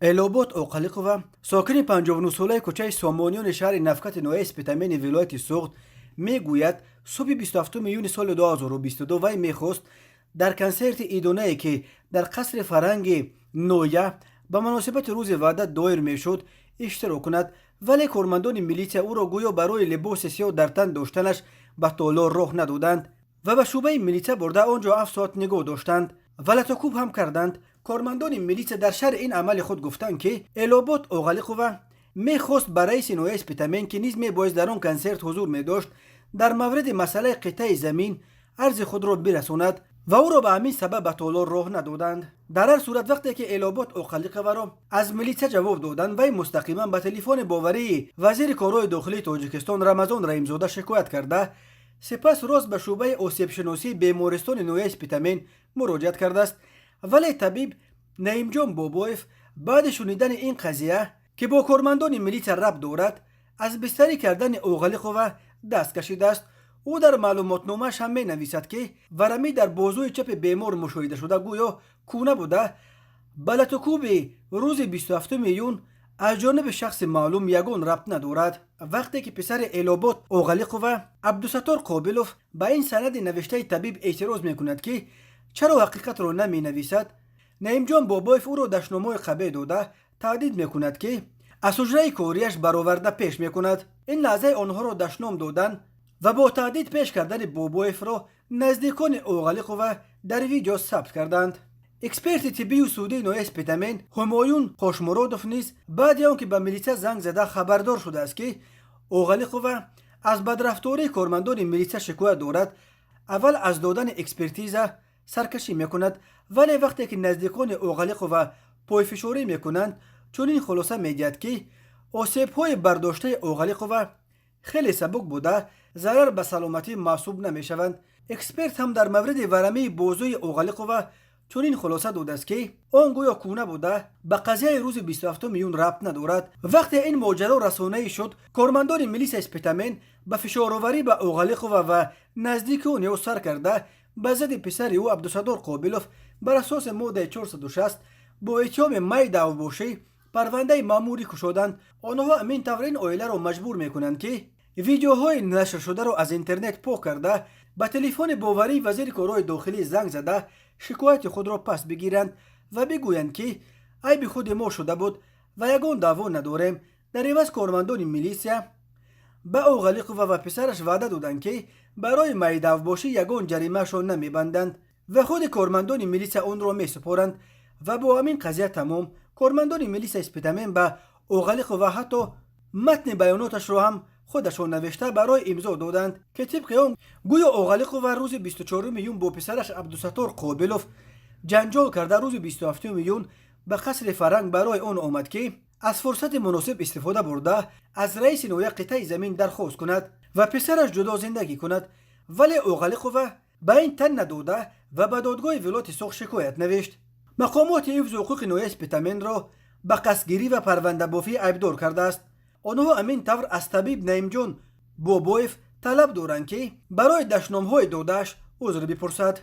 элобод оқалиқова сокини 59 солаи кӯчаи сомонёни шаҳри нафкати ноҳияи спитамени вилояти суғд мегӯяд субҳи 27 июни соли 2022 вай мехост дар консерти идонае ки дар қасри фарҳанги ноҳия ба муносибати рӯзи ваҳдат доир мешуд иштирок кунад, вале кормандони милитсия ӯро гӯё барои либоси сиёҳ дар тан доштанаш ба толор роҳ надоданд ва ба шӯъбаи милитсия бурда он ҷо 7 соат нигоҳ доштанд ва латокӯб ҳам карданд. кормандони милитсия дар шаҳри ин амали худ гуфтанд ки элобод оқалиқова мехост ба раиси ноҳияи спитамен ки низ мебоист дар он консерт ҳузур медошт дар мавриди масъалаи қитъаи замин арзи худро бирасонад ва ӯро ба ҳамин сабаб ба толор роҳ надоданд. дар ҳар сурат вақте ки элобод оқалиқоваро аз милитсия ҷавоб доданд, вай мустақиман ба телефони боварии вазири корҳои дохилии тоҷикистон Рамазон Раимзода шикоят карда, сипас рост ба шӯъбаи осебшиносии бемористони ноҳияи спитамен муроҷиат кардааст. вале табиб наимҷон бобоев баъди шунидани ин қазия ки бо кормандони милитсия рабт дорад, аз бистарӣ кардани оқалиқова даст кашидааст. ӯ дар маълумотномааш ҳам менависад ки варамӣ дар бозуи чапи бемор мушоҳидашуда гӯё кӯна буда ба латокӯби рӯзи 27 июн аз ҷониби шахси маълум ягон рабт надорад. вақте ки писари элобод оқалиқова абдусаттор қобилов ба ин санади навиштаи табиб эътироз мекунад ки чаро ҳақиқатро наменависад, наимҷон бобоев ӯро даштномаи қабеҳ дода таҳдид мекунад ки аз ҳуҷраи корияш бароварда пеш мекунад. ин лаҳзаи онҳоро даштном додан ва бо таҳдид пеш кардани бобоевро наздикони оқалиқова дар видео сабт карданд. эксперти тиббию судии ноҳияи спитамен ҳумоюн хошмуродов низ баъди он ки ба милитсия занг зада хабардор шудааст ки оқалиқова аз бадрафтории кормандони милитсия шикоят дорад, аввал аз додани экспертиза саркашӣ мекунад, вале вақте ки наздикони оқалиқова пойфишорӣ мекунанд, чунин хулоса медиҳад ки осебҳои бардоштаи оқалиқова хеле сабук буда зарар ба саломатӣ маҳсуб намешаванд. эксперт ҳам дар мавриди варамии бозуи оқалиқова чунин хулоса додааст ки он гӯё кӯна буда ба қазияи рӯзи 27 июн рабт надорад. вақте ин моҷаро расонаӣ шуд, кормандони милитсияи спитамен ба фишороварӣ ба оқалиқова ва наздикони ӯ сар карда ба зидди писари ӯ Абдусаттор Қобилов бар асоси моддаи 460 бо иттиҳоми майъ давобошӣ парвандаи маъмурӣ кушоданд. онҳо ҳамин тавр ин оиларо маҷбур мекунанд ки видеоҳои нашршударо аз интернет пок карда ба телефони боварии вазири корҳои дохилӣ занг зада шикояти худро пас бигиранд ва бигӯянд ки айби худи мо шуда буд ва ягон даъво надорем. дар иваз кормандони милитсия ба оқалиқова ва писараш ваъда доданд ки барои майъдавбошӣ ягон ҷаримаашон намебанданд ва худи кормандони милитсия онро месупоранд ва бо ҳамин қазия тамом. кормандони милитсияи спитамен ба оқалиқова ҳатто матни баёноташро ҳам худашон навишта барои имзо доданд ки тибқи он гӯё оқалиқова рӯзи 24 июн бо писараш Абдусаттор Қобилов ҷанҷол карда рӯзи 27 июн ба қасри фарҳанг барои он омад ки аз фурсати муносиб истифода бурда аз раиси ноҳия қитъаи замин дархост кунад ва писараш ҷудо зиндагӣ кунад, вале оқалиқова ба ин тан надода ва ба додгоҳи вилояти суғд шикоят навишт. мақомоти ҳифзи ҳуқуқи ноҳияи спитаменро ба қасдгирӣ ва парвандабофӣ айбдор кардааст. онҳо ҳамин тавр аз табиб наимҷон бобоев талаб доранд ки барои даштномаҳои додааш узр бипурсад.